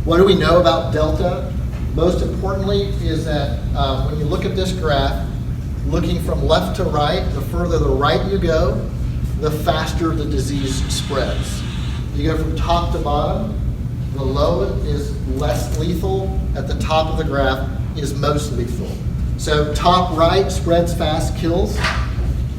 What do we know about Delta? Most importantly is that when you look at this graph, looking from left to right, the further the right you go, the faster the disease spreads. You go from top to bottom, the low is less lethal, at the top of the graph is most lethal. So top right, spreads fast, kills.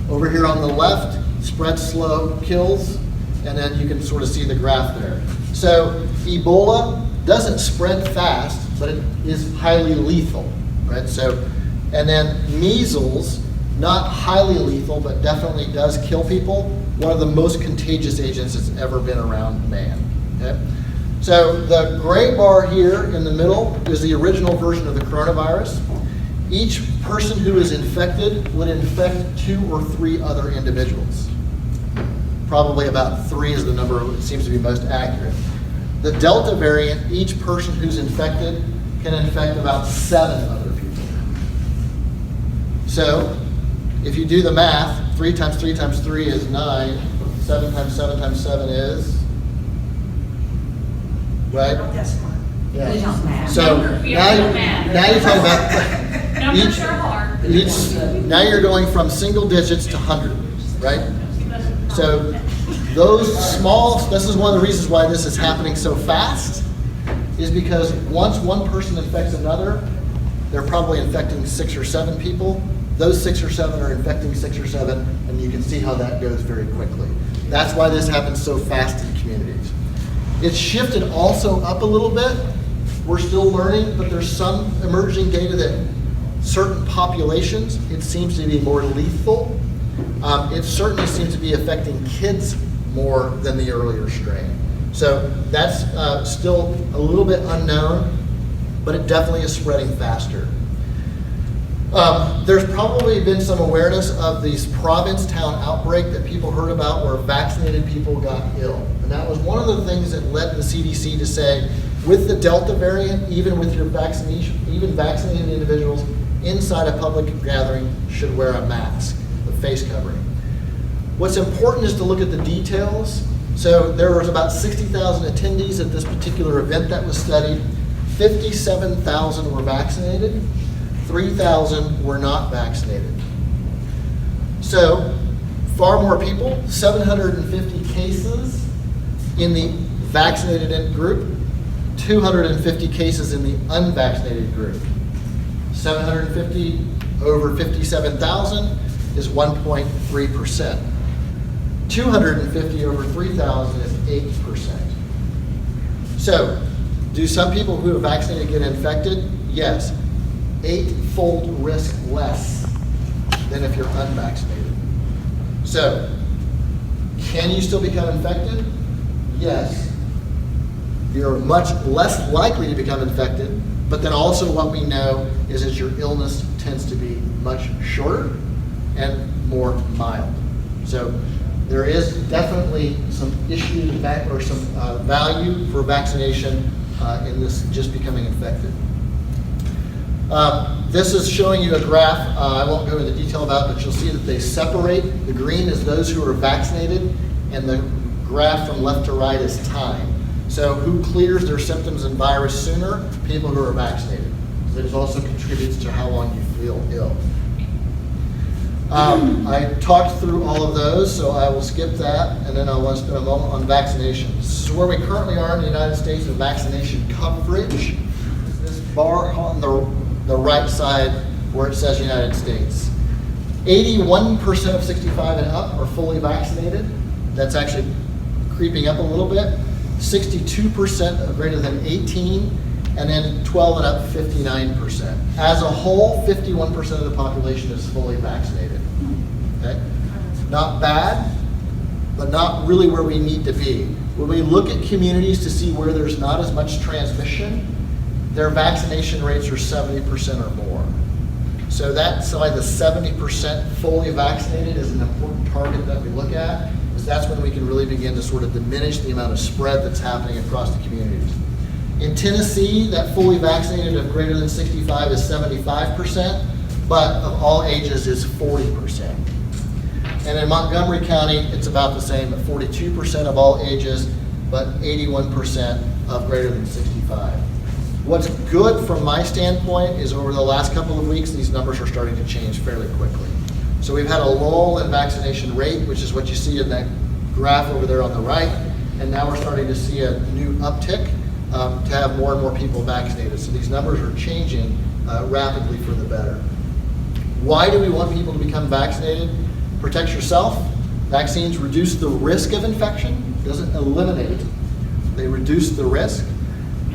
Over here on the left, spreads slow, kills. And then you can sort of see the graph there. So Ebola doesn't spread fast, but it is highly lethal, right? So, and then measles, not highly lethal, but definitely does kill people. One of the most contagious agents that's ever been around man, okay? So the gray bar here in the middle is the original version of the coronavirus. Each person who is infected would infect 2 or 3 other individuals. Probably about 3 is the number that seems to be most accurate. The Delta variant, each person who's infected can infect about 7 other people. So if you do the math, 3 times 3 times 3 is 9, 7 times 7 times 7 is, right? That's smart. Yeah. We don't math. So now you're talking about Numbers are hard. now you're going from single digits to 100, right? So those small, this is one of the reasons why this is happening so fast, is because once one person infects another, they're probably infecting 6 or 7 people. Those 6 or 7 are infecting 6 or 7, and you can see how that goes very quickly. That's why this happens so fast in communities. It's shifted also up a little bit. We're still learning, but there's some emerging data that certain populations, it seems to be more lethal. It certainly seems to be affecting kids more than the earlier strain. So that's still a little bit unknown, but it definitely is spreading faster. There's probably been some awareness of this Provincetown outbreak that people heard about where vaccinated people got ill. And that was one of the things that led the CDC to say, with the Delta variant, even with your vaccination, even vaccinated individuals inside a public gathering should wear a mask, a face covering. What's important is to look at the details. So there was about 60,000 attendees at this particular event that was studied. 57,000 were vaccinated, 3,000 were not vaccinated. So far more people, 750 cases in the vaccinated group, 250 cases in the unvaccinated group. 750 over 57,000 is 1.3%. 250 over 3,000 is 8%. So, do some people who are vaccinated get infected? Yes. 8-fold risk less than if you're unvaccinated. So, can you still become infected? Yes. You're much less likely to become infected, but then also what we know is that your illness tends to be much shorter and more mild. So there is definitely some issue or some value for vaccination in this just becoming infected. This is showing you a graph. I won't go into detail about it, but you'll see that they separate. The green is those who are vaccinated, and the graph from left to right is time. So who clears their symptoms and virus sooner? People who are vaccinated. So this also contributes to how long you feel ill. I talked through all of those, so I will skip that, and then I want to spend a moment on vaccinations. So where we currently are in the United States with vaccination coverage is this bar on the right side where it says United States. 81% of 65 and up are fully vaccinated. That's actually creeping up a little bit. 62% of greater than 18, and then 12 and up, 59%. As a whole, 51% of the population is fully vaccinated. Okay? Not bad, but not really where we need to be. When we look at communities to see where there's not as much transmission, their vaccination rates are 70% or more. So that's why the 70% fully vaccinated is an important target that we look at, because that's when we can really begin to sort of diminish the amount of spread that's happening across the communities. In Tennessee, that fully vaccinated of greater than 65 is 75%, but of all ages is 40%. And in Montgomery County, it's about the same at 42% of all ages, but 81% of greater than 65. 65. What's good from my standpoint is over the last couple of weeks, these numbers are starting to change fairly quickly. So we've had a lull in vaccination rate, which is what you see in that graph over there on the right, and now we're starting to see a new uptick to have more and more people vaccinated. So these numbers are changing rapidly for the better. Why do we want people to become vaccinated? Protect yourself. Vaccines reduce the risk of infection, doesn't eliminate, they reduce the risk.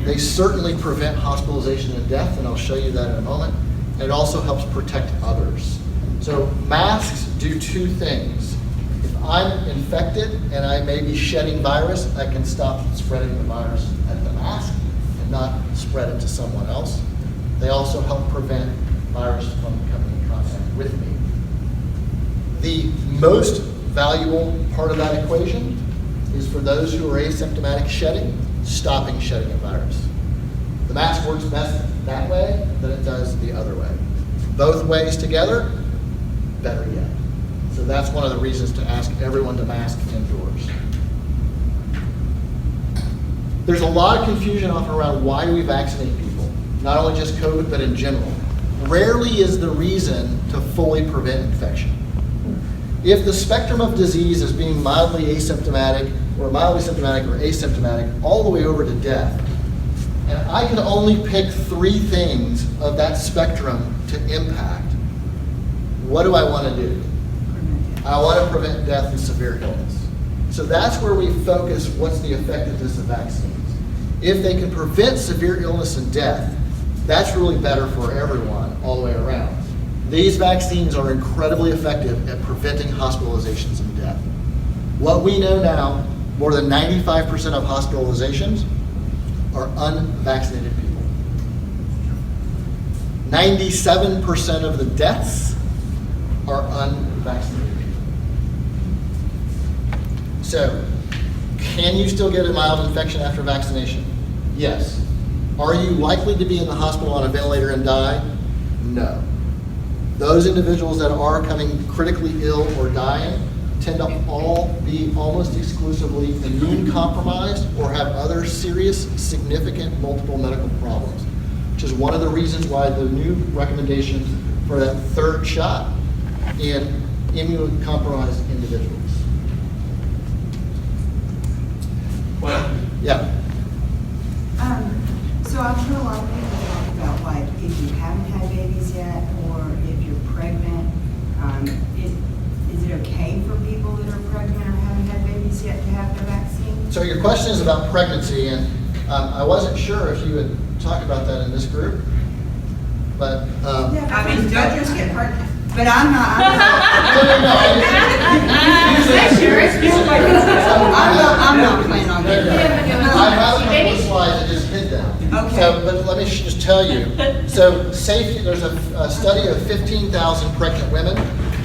They certainly prevent hospitalization and death, and I'll show you that in a moment. And it also helps protect others. So masks do two things. If I'm infected and I may be shedding virus, I can stop spreading the virus at the mask and not spread it to someone else. They also help prevent virus from coming in contact with me. The most valuable part of that equation is for those who are asymptomatic shedding, stopping shedding a virus. The mask works best that way than it does the other way. Both ways together, better yet. So that's one of the reasons to ask everyone to mask indoors. There's a lot of confusion often around why do we vaccinate people, not only just COVID, but in general. Rarely is the reason to fully prevent infection. If the spectrum of disease is being mildly asymptomatic or mildly symptomatic or asymptomatic all the way over to death, and I can only pick 3 things of that spectrum to impact, what do I want to do? I want to prevent death and severe illness. So that's where we focus what's the effectiveness of vaccines. If they can prevent severe illness and death, that's really better for everyone all the way around. These vaccines are incredibly effective at preventing hospitalizations and death. What we know now, more than 95% of hospitalizations are unvaccinated people. 97% of the deaths are unvaccinated people. So, can you still get a mild infection after vaccination? Yes. Are you likely to be in the hospital on a ventilator and die? No. Those individuals that are coming critically ill or dying tend to all be almost exclusively immune compromised or have other serious, significant multiple medical problems, which is one of the reasons why the new recommendations for that 3rd shot in immune compromised individuals. Well, yeah. So I've heard a lot of people talk about, like, if you haven't had babies yet or if you're pregnant, is it okay for people that are pregnant or haven't had babies yet to have their vaccine? So your question is about pregnancy, and I wasn't sure if you would talk about that in this group, but Yeah, I mean, don't just get pregnant. but I'm not. I'm not planning on getting pregnant. I have a couple of slides that just hid them. Okay. So, but let me just tell you. So safety, there's a study of 15,000 pregnant women.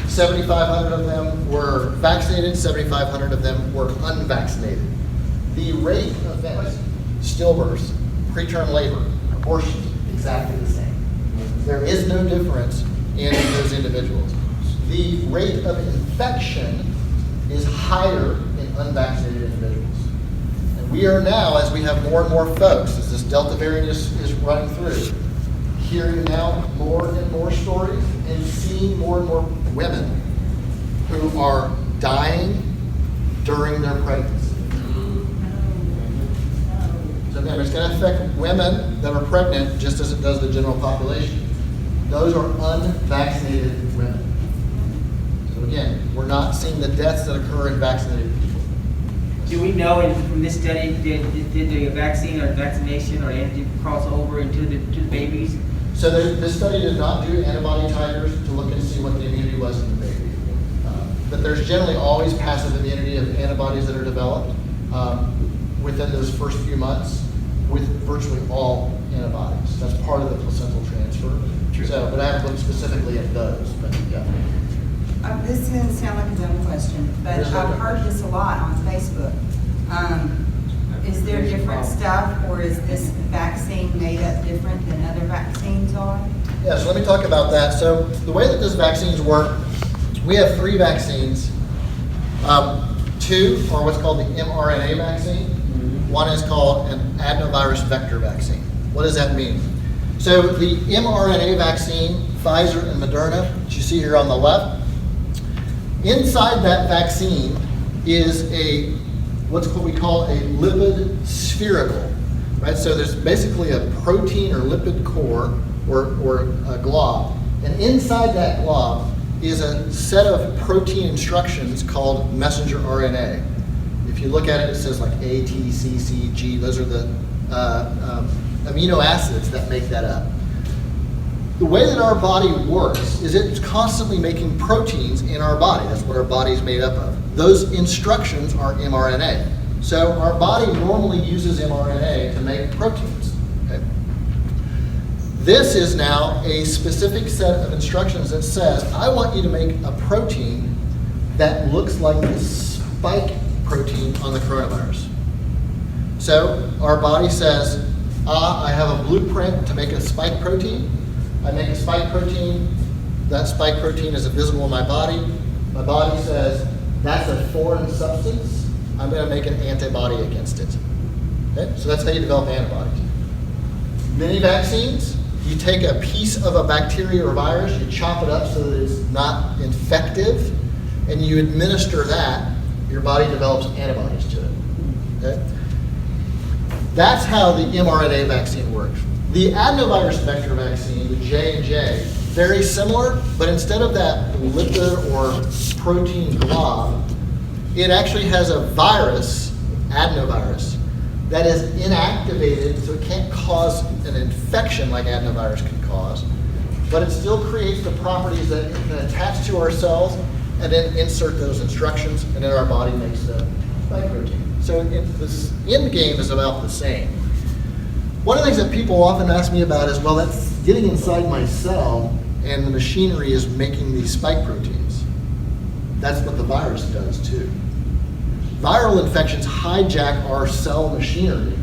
7,500 of them were vaccinated, 7,500 of them were unvaccinated. The rate of events, stillbirths, preterm labor, abortions, exactly the same. There is no difference in those individuals. The rate of infection is higher in unvaccinated individuals. And we are now, as we have more and more folks, as this Delta variant is running through, hearing now more and more stories and seeing more and more women who are dying during their pregnancy. So remember, it's going to affect women that are pregnant just as it does the general population. Those are unvaccinated women. So again, we're not seeing the deaths that occur in vaccinated people. Do we know from this study, did the vaccine or vaccination or anything cross over into the babies? So this study did not do antibody titers to look and see what the immunity was in the baby. But there's generally always passive immunity of antibodies that are developed within those first few months with virtually all antibodies. That's part of the placental transfer. True. So, but I haven't looked specifically at those, but yeah. This is going to sound like a dumb question, but I've heard this a lot on Facebook. Is there different stuff, or is this vaccine made up different than other vaccines are? Yeah, so let me talk about that. So the way that these vaccines work, we have 3 vaccines. 2 are what's called the mRNA vaccine, one is called an adenovirus vector vaccine. What does that mean? So the mRNA vaccine, Pfizer and Moderna, that you see here on the left, inside that vaccine is what's what we call a lipid spherical, right? So there's basically a protein or lipid core or a glob, and inside that glob is a set of protein instructions called messenger RNA. If you look at it, it says like A, T, C, C, G. Those are the amino acids that make that up. The way that our body works is it's constantly making proteins in our body. That's what our body is made up of. Those instructions are mRNA. So our body normally uses mRNA to make proteins. Okay? This is now a specific set of instructions that says, I want you to make a protein that looks like the spike protein on the coronavirus. So our body says, I have a blueprint to make a spike protein. I make a spike protein. That spike protein is visible in my body. My body says, that's a foreign substance. I'm going to make an antibody against it. Okay? So that's how you develop antibodies. Many vaccines, you take a piece of a bacteria or virus, you chop it up so that it's not infective, and you administer that, your body develops antibodies to it. Okay? That's how the mRNA vaccine works. The adenovirus vector vaccine, the J&J, very similar, but instead of that lipid or protein glob, it actually has a virus, adenovirus, that is inactivated, so it can't cause an infection like adenovirus can cause, but it still creates the properties that it can attach to our cells and then insert those instructions, and then our body makes the spike protein. So this end game is about the same. One of the things that people often ask me about is, well, that's getting inside my cell and the machinery is making these spike proteins. That's what the virus does too. Viral infections hijack our cell machinery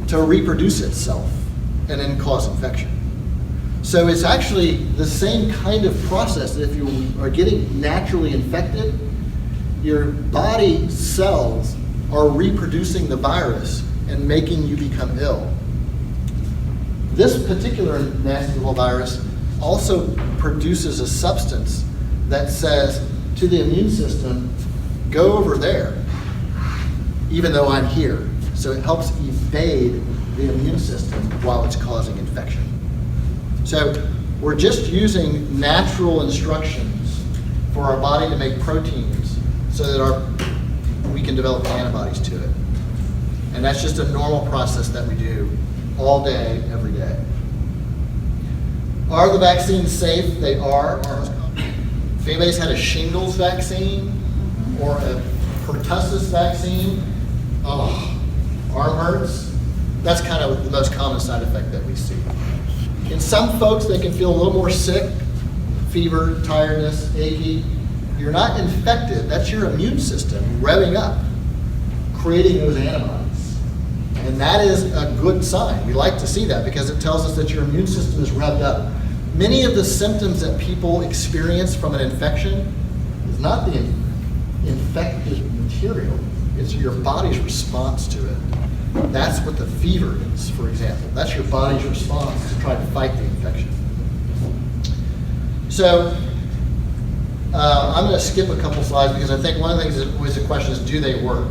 to reproduce itself and then cause infection. So it's actually the same kind of process that if you are getting naturally infected, your body cells are reproducing the virus and making you become ill. This particular nasty little virus also produces a substance that says to the immune system, go over there, even though I'm here. So it helps evade the immune system while it's causing infection. So we're just using natural instructions for our body to make proteins so that we can develop antibodies to it. And that's just a normal process that we do all day, every day. Are the vaccines safe? They are. If anybody's had a shingles vaccine or a pertussis vaccine, arm hurts. That's kind of the most common side effect that we see. In some folks, they can feel a little more sick, fever, tiredness, achy. You're not infected. That's your immune system revving up, creating those antibodies. And that is a good sign. We like to see that because it tells us that your immune system is revved up. Many of the symptoms that people experience from an infection is not the infected material. It's your body's response to it. That's what the fever is, for example. That's your body's response to try to fight the infection. So I'm going to skip a couple slides because I think one of the things that always the question is, do they work?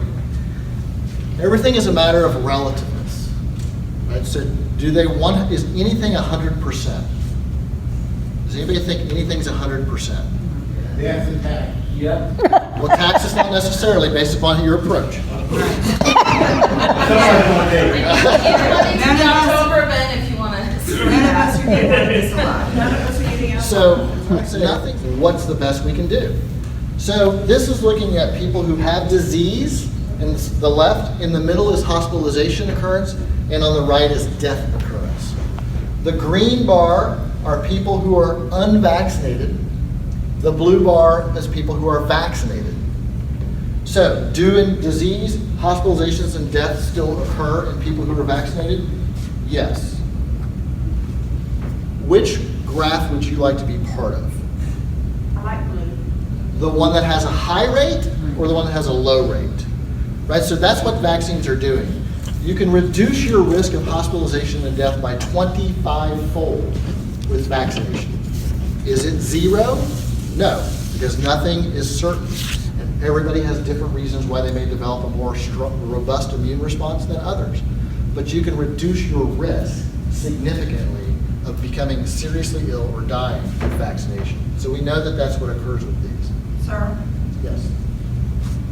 Everything is a matter of relativeness. Right? So is anything 100%? Does anybody think anything's 100%? The answer tax. Yep. Well, tax is not necessarily based upon your approach. Everybody's in October, Ben, if you want to. None of us are getting out of this alive. None of us are getting out. So nothing. What's the best we can do? So this is looking at people who have disease, and the left, in the middle is hospitalization occurrence, and on the right is death occurrence. The green bar are people who are unvaccinated. The blue bar is people who are vaccinated. So, do in disease, hospitalizations, and deaths still occur in people who are vaccinated? Yes. Which graph would you like to be part of? I like blue. The one that has a high rate or the one that has a low rate? Right, so that's what vaccines are doing. You can reduce your risk of hospitalization and death by 25-fold with vaccination. Is it zero? No, because nothing is certain. And everybody has different reasons why they may develop a more robust immune response than others. But you can reduce your risk significantly of becoming seriously ill or dying with vaccination. So we know that that's what occurs with these. Sir, Yes.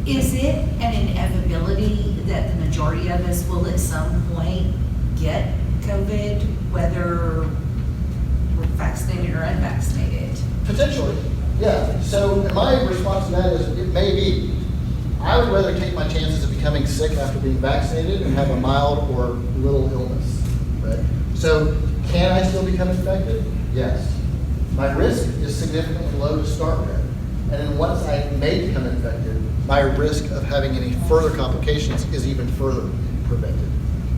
is it an inevitability that the majority of us will at some point get COVID, whether we're vaccinated or unvaccinated? Potentially, yeah. So my response to that is it may be. I would rather take my chances of becoming sick after being vaccinated and have a mild or little illness, right? So can I still become infected? Yes. My risk is significantly low to start with. And then once I may become infected, my risk of having any further complications is even further prevented.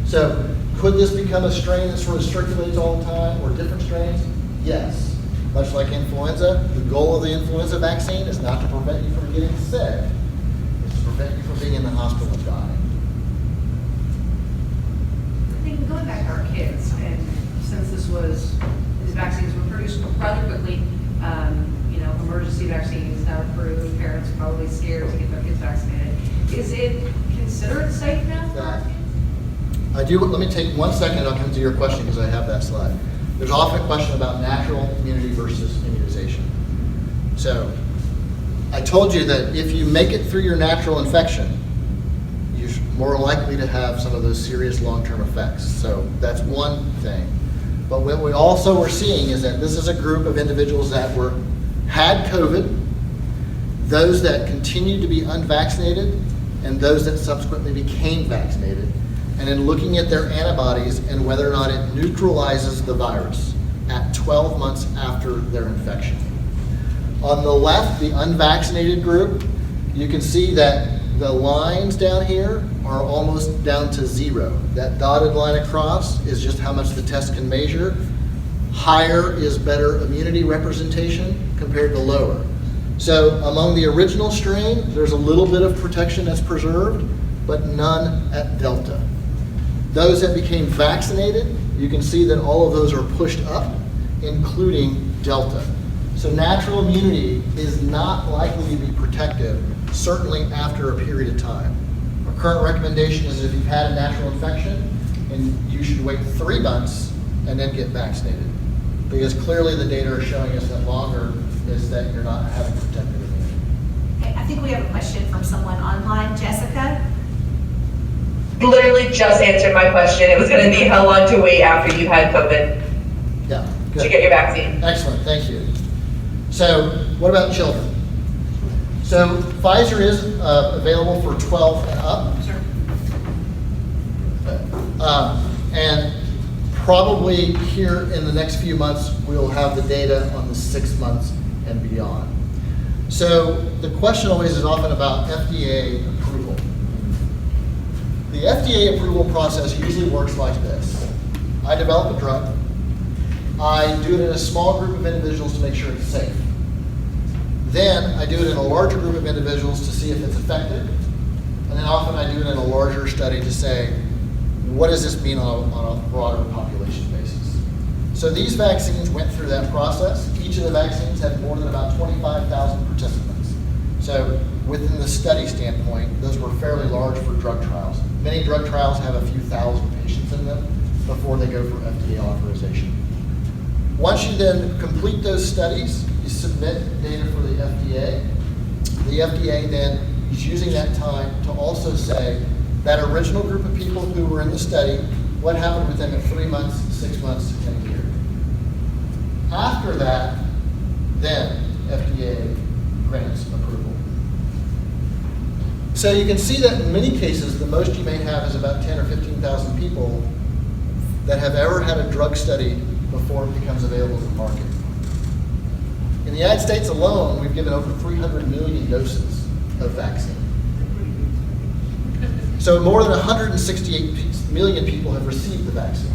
So could this become a strain that sort of circulates all the time, or different strains? Yes. Much like influenza, the goal of the influenza vaccine is not to prevent you from getting sick. It's to prevent you from being in the hospital and dying. I think going back to our kids, and since these vaccines were produced rather quickly, emergency vaccines now approved, parents are probably scared to get their kids vaccinated. Is it considered safe now for our kids? I do, let me take 1 second and I'll come to your question because I have that slide. There's often a question about natural immunity versus immunization. So I told you that if you make it through your natural infection, you're more likely to have some of those serious long-term effects. So that's one thing. But what we also are seeing is that this is a group of individuals that had COVID, those that continued to be unvaccinated, and those that subsequently became vaccinated. And in looking at their antibodies and whether or not it neutralizes the virus at 12 months after their infection. On the left, the unvaccinated group, you can see that the lines down here are almost down to zero. That dotted line across is just how much the test can measure. Higher is better immunity representation compared to lower. So among the original strain, there's a little bit of protection that's preserved, but none at Delta. Those that became vaccinated, you can see that all of those are pushed up, including Delta. So natural immunity is not likely to be protective, certainly after a period of time. Our current recommendation is if you've had a natural infection, and you should wait 3 months and then get vaccinated. Because clearly the data are showing us that longer is that you're not having protective immunity. Okay, I think we have a question from someone online. Jessica? You literally just answered my question. It was going to be how long to wait after you had COVID Yeah, to good. get your vaccine. Excellent, thank you. So what about children? So Pfizer is available for 12 and up. And probably here in the next few months, we'll have the data on the 6 months and beyond. So the question always is often about FDA approval. The FDA approval process usually works like this. I develop a drug. I do it in a small group of individuals to make sure it's safe. Then I do it in a larger group of individuals to see if it's effective. And then often I do it in a larger study to say, what does this mean on a broader population basis? So these vaccines went through that process. Each of the vaccines had more than about 25,000 participants. So within the study standpoint, those were fairly large for drug trials. Many drug trials have a few thousand patients in them before they go for FDA authorization. Once you then complete those studies, you submit data for the FDA. The FDA then is using that time to also say that original group of people who were in the study, what happened with them at 3 months, 6 months, and a year. After that, then FDA grants approval. So you can see that in many cases, the most you may have is about 10 or 15,000 people that have ever had a drug study before it becomes available to the market. In the United States alone, we've given over 300 million doses of vaccine. So more than 168 million people have received the vaccine.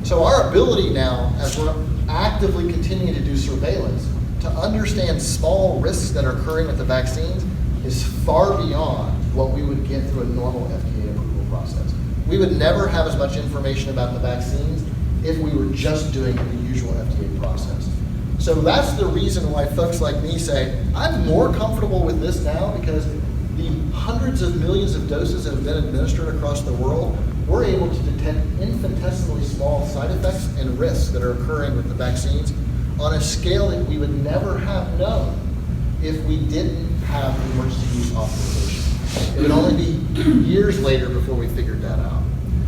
So our ability now, as we're actively continuing to do surveillance, to understand small risks that are occurring with the vaccines is far beyond what we would get through a normal FDA approval process. We would never have as much information about the vaccines if we were just doing the usual FDA process. So that's the reason why folks like me say, I'm more comfortable with this now because the hundreds of millions of doses that have been administered across the world, we're able to detect infinitesimally small side effects and risks that are occurring with the vaccines on a scale that we would never have known if we didn't have emergency use authorization. It would only be years later before we figured that out.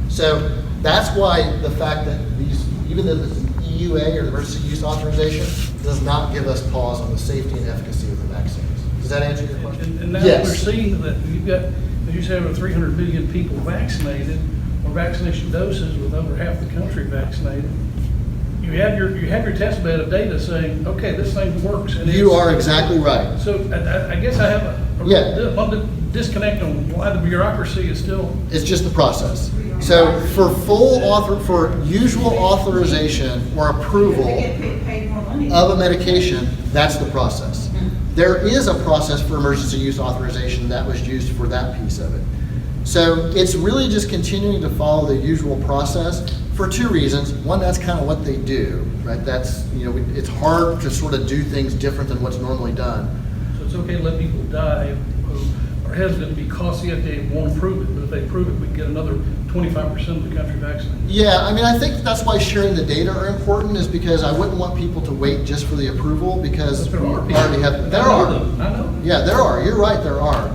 So that's why the fact that these, even though this is an EUA or the emergency use authorization, does not give us pause on the safety and efficacy of the vaccines. Does that answer your question? And now Yes. we're seeing that you've got, as you say, over 300 million people vaccinated, or vaccination doses with over half the country vaccinated. You have your test bed of data saying, okay, this thing works. And You it's- are exactly right. So I guess I have Yeah. a disconnect on why the bureaucracy is still. It's just the process. So for usual authorization or approval They get paid more money. of a medication, that's the process. There is a process for emergency use authorization that was used for that piece of it. So it's really just continuing to follow the usual process for two reasons. One, that's kind of what they do, right? That's, it's hard to sort of do things different than what's normally done. So it's okay to let people die who are hesitant because the FDA won't approve it, but if they prove it, we can get another 25% of the country vaccinated. Yeah, I mean, I think that's why sharing the data are important, is because I wouldn't want people to wait just for the approval, because But there are we people. already have, there I know are. them. I know. Yeah, there are, you're right, there are.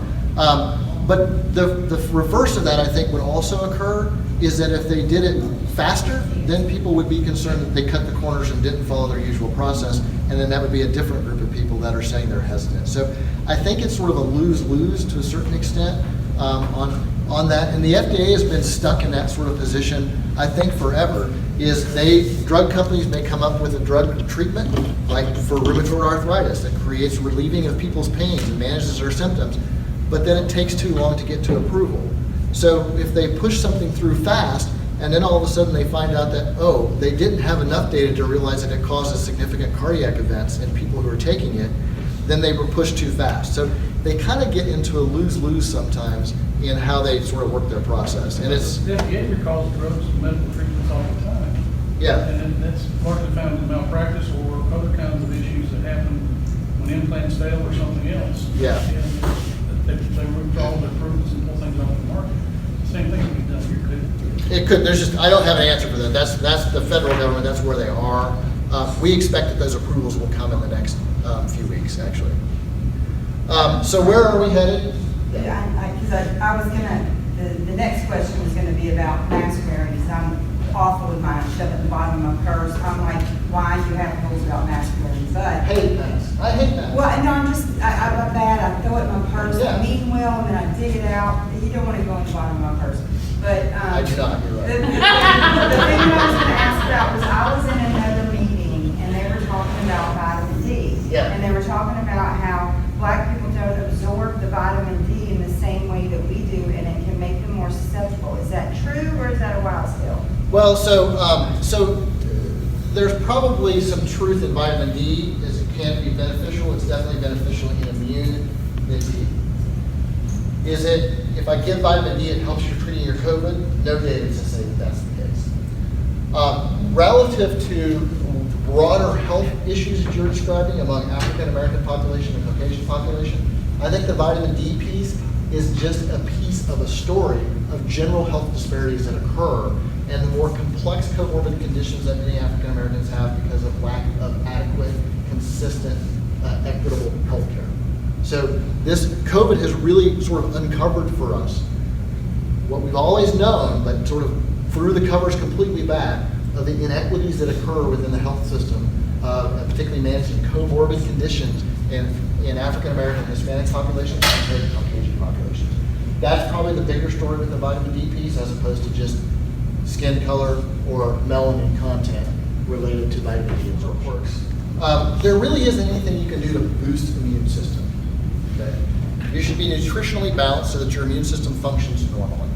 But the reverse of that, I think, would also occur, is that if they did it faster, then people would be concerned that they cut the corners and didn't follow their usual process, and then that would be a different group of people that are saying they're hesitant. So I think it's sort of a lose-lose to a certain extent on that, and the FDA has been stuck in that sort of position, I think, forever. Drug companies may come up with a drug treatment, like for rheumatoid arthritis, that creates relieving of people's pains and manages their symptoms, but then it takes too long to get to approval. So if they push something through fast, and then all of a sudden they find out that, oh, they didn't have enough data to realize that it causes significant cardiac events in people who are taking it, then they were pushed too fast. So they kind of get into a lose-lose sometimes in how they sort of work their process. And it's, The FDA recalls drugs and medical treatments all the time. yeah. And that's largely found in malpractice or other kinds of issues that happen when implants fail or something else. Yeah. And they withdraw their approvals and pull things off the market. Same thing can be done here, couldn't it? It could, I don't have an answer for that. That's the federal government, that's where they are. We expect that those approvals will come in the next few weeks, actually. So where are we headed? Because I was gonna, the next question was gonna be about mask wearing, because I'm awful with my stuff at the bottom of my purse. I'm like, why do you have rules about mask wearing? I But, hate masks. I hate masks. well, no, I'm bad, I throw it in my purse, Yeah. I'm eating well, and then I dig it out. You don't wanna go in the bottom of my purse. But, I do not, you're The right. thing that I was gonna ask about was, I was in another meeting, and they were talking about vitamin D. Yeah. And they were talking about how black people don't absorb the vitamin D in the same way that we do, and it can make them more susceptible. Is that true, or is that a wild tale? Well, so there's probably some truth in vitamin D, as it can be beneficial. It's definitely beneficial in immunity. Is it, if I give vitamin D, it helps you treating your COVID? No data to say that that's the case. Relative to broader health issues that you're describing among African American population and Caucasian population, I think the vitamin D piece is just a piece of a story of general health disparities that occur and the more complex comorbid conditions that many African Americans have because of lack of adequate, consistent, equitable health care. So this COVID has really sort of uncovered for us what we've always known, but sort of threw the covers completely back of the inequities that occur within the health system, particularly managing comorbid conditions in African American and Hispanic populations compared to Caucasian populations. That's probably the bigger story with the vitamin D piece, as opposed to just skin color or melanin content related to vitamin D absorption. There really isn't anything you can do to boost the immune system. Okay? You should be nutritionally balanced so that your immune system functions normally.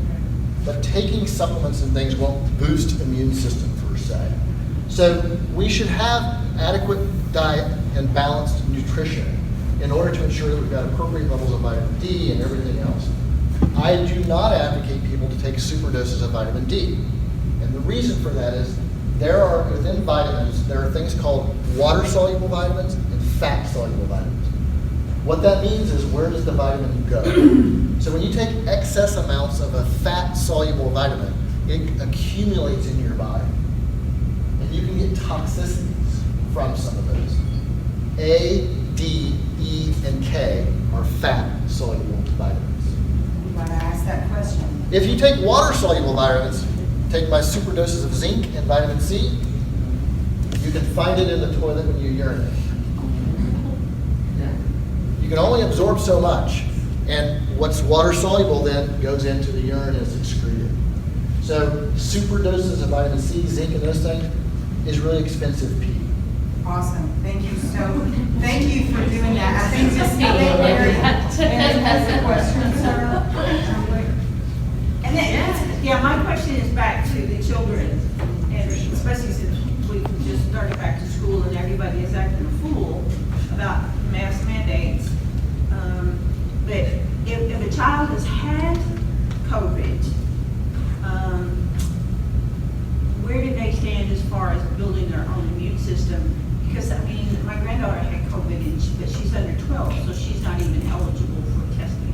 But taking supplements and things won't boost immune system per se. So we should have adequate diet and balanced nutrition in order to ensure that we've got appropriate levels of vitamin D and everything else. I do not advocate people people to take super doses of vitamin D. And the reason for that is within vitamins, there are things called water-soluble vitamins and fat-soluble vitamins. What that means is, where does the vitamin go? So when you take excess amounts of a fat-soluble vitamin, it accumulates in your body. And you can get toxicities from some of those. A, D, E, and K are fat-soluble vitamins. I'm glad I asked that question. If you take water-soluble vitamins, take my super doses of zinc and vitamin C, you can find it in the toilet when you urinate. You can only absorb so much, and what's water-soluble then goes into the urine and is excreted. So super doses of vitamin C, zinc, and those things is really expensive pee. Awesome, thank you for doing that. I think this, Mary has a question, sir. And then, yeah, my question is back to the children, and especially since we've just started back to school and everybody is acting a fool about mask mandates. But if a child has had COVID, where do they stand as far as building their own immune system? Because, I mean, my granddaughter had COVID, but she's under 12, so she's not even eligible for testing,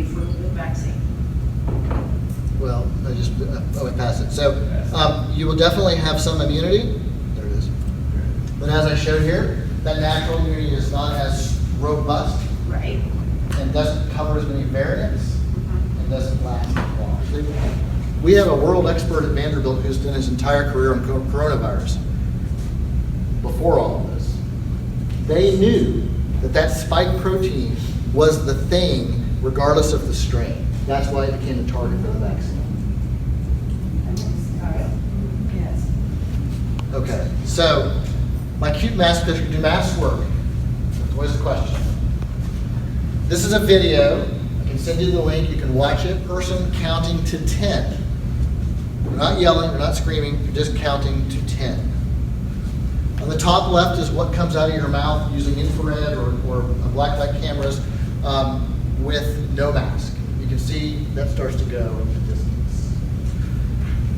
for the vaccine. Well, I would pass it. So you will definitely have some immunity. There it is. But as I showed here, that natural immunity is not as robust. Right. And doesn't cover as many variants and doesn't last as long. We have a world expert at Vanderbilt who's done his entire career on coronavirus before all of this. They knew that spike protein was the thing regardless of the strain. That's why it became the target for the vaccine. Yes. Okay, so my cute mask picture, do masks work? That's always the question. This is a video. I can send you the link. You can watch it. Person counting to 10. We're not yelling. We're not screaming. You're just counting to 10. On the top left is what comes out of your mouth using infrared or black light cameras with no mask. You can see that starts to go in the distance.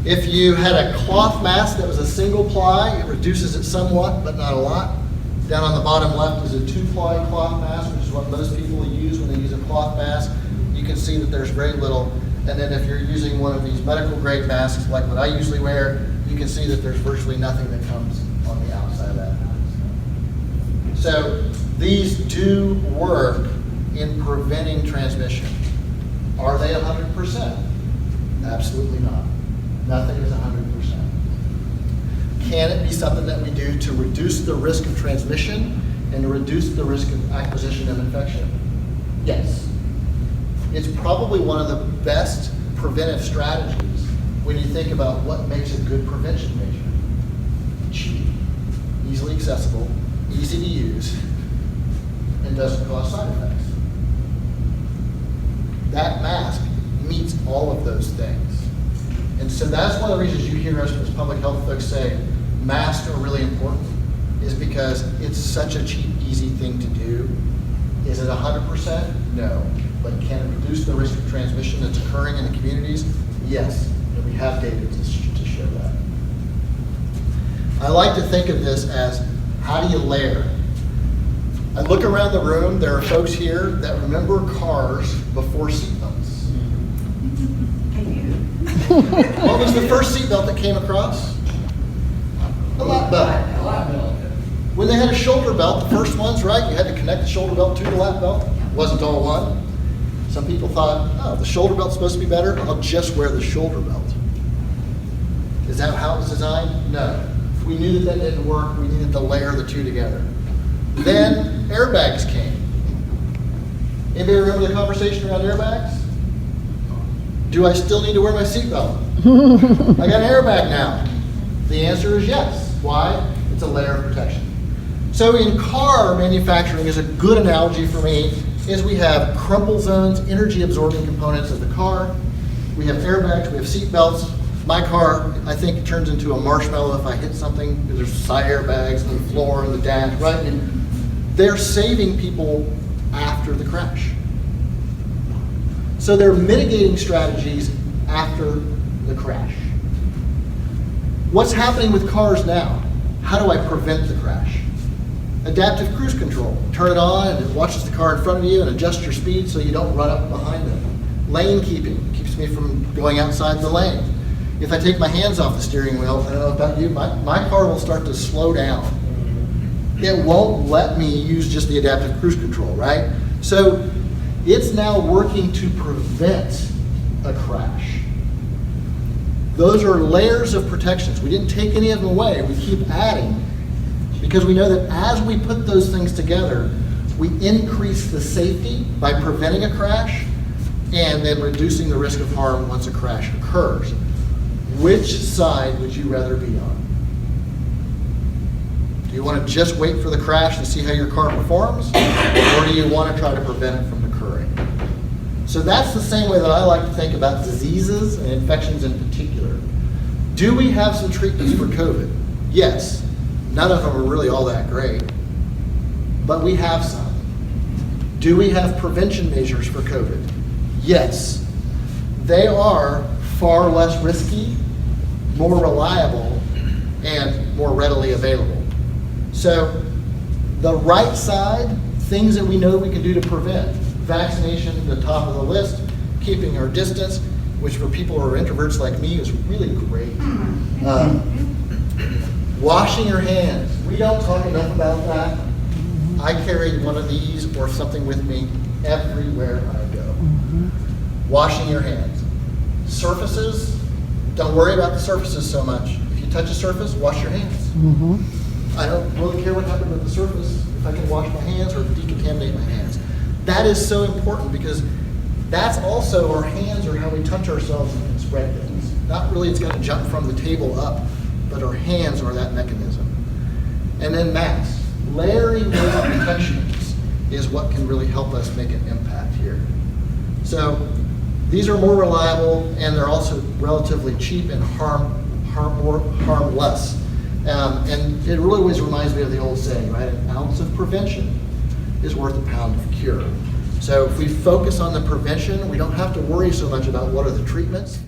If you had a cloth mask that was a single ply, it reduces it somewhat, but not a lot. Down on the bottom left is a 2-ply cloth mask, which is what most people use when they use a cloth mask. You can see that there's very little. And then if you're using one of these medical grade masks, like what I usually wear, you can see that there's virtually nothing that comes on the outside of that mask. So these do work in preventing transmission. Are they 100%? Absolutely not. Nothing is 100%. Can it be something that we do to reduce the risk of transmission and to reduce the risk of acquisition of infection? Yes. It's probably one of the best preventive strategies when you think about what makes a good prevention measure. Cheap, easily accessible, easy to use, and doesn't cause side effects. That mask meets all of those things. And so that's one of the reasons you hear us as public health folks say masks are really important, is because it's such a cheap, easy thing to do. Is it 100%? No. But can it reduce the risk of transmission that's occurring in the communities? Yes. And we have data to show that. I like to think of this as, how do you layer? I look around the room, there are folks here that remember cars before seatbelts. What was the first seatbelt that came across? A lap belt. When they had a shoulder belt, the first ones, right? You had to connect the shoulder belt to the lap belt. It wasn't all one. Some people thought, oh, the shoulder belt's supposed to be better. I'll just wear the shoulder belt. Is that how it was designed? No. If we knew that didn't work, we needed to layer the two together. Then airbags came. Anybody remember the conversation around airbags? Do I still need to wear my seatbelt? I got an airbag now. The answer is yes. Why? It's a layer of protection. So in car manufacturing is a good analogy for me, is we have crumple zones, energy absorbing components of the car. We have airbags, we have seat belts. My car, I think, it turns into a marshmallow if I hit something, because there's side airbags and the floor and the dash, right? And they're saving people after the crash. So there are mitigating strategies after the crash. What's happening with cars now? How do I prevent the crash? Adaptive cruise control. Turn it on and it watches the car in front of you and adjusts your speed so you don't run up behind them. Lane keeping keeps me from going outside the lane. If I take my hands off the steering wheel, I don't know about you, my car will start to slow down. It won't let me use just the adaptive cruise control, right? So it's now working to prevent a crash. Those are layers of protections. We didn't take any of them away, we keep adding, because we know that as we put those things together, we increase the safety by preventing a crash and then reducing the risk of harm once a crash occurs. Which side would you rather be on? Do you want to just wait for the crash to see how your car performs, or do you want to try to prevent it from occurring? So that's the same way that I like to think about diseases and infections in particular. Do we have some treatments for COVID? Yes. None of them are really all that great, but we have some. Do we have prevention measures for COVID? Yes. They are far less risky, more reliable, and more readily available. So the right side, things that we know we can do to prevent. Vaccination, the top of the list, keeping our distance, which for people who are introverts like me is really great. Washing your hands. We don't talk enough about that. I carry one of these or something with me everywhere I go. Washing your hands. Surfaces, don't worry about the surfaces so much. If you touch a surface, wash your hands. I don't really care what happened with the surface if I can wash my hands or decontaminate my hands. That is so important because that's also, our hands are how we touch ourselves and can spread things. Not really it's gonna jump from the table up, but our hands are that mechanism. And then masks. Layering those protections is what can really help us make an impact here. So these are more reliable and they're also relatively cheap and harmless. And it really always reminds me of the old saying, right? An ounce of prevention is worth a pound of cure. So if we focus on the prevention, we don't have to worry so much about what are the treatments.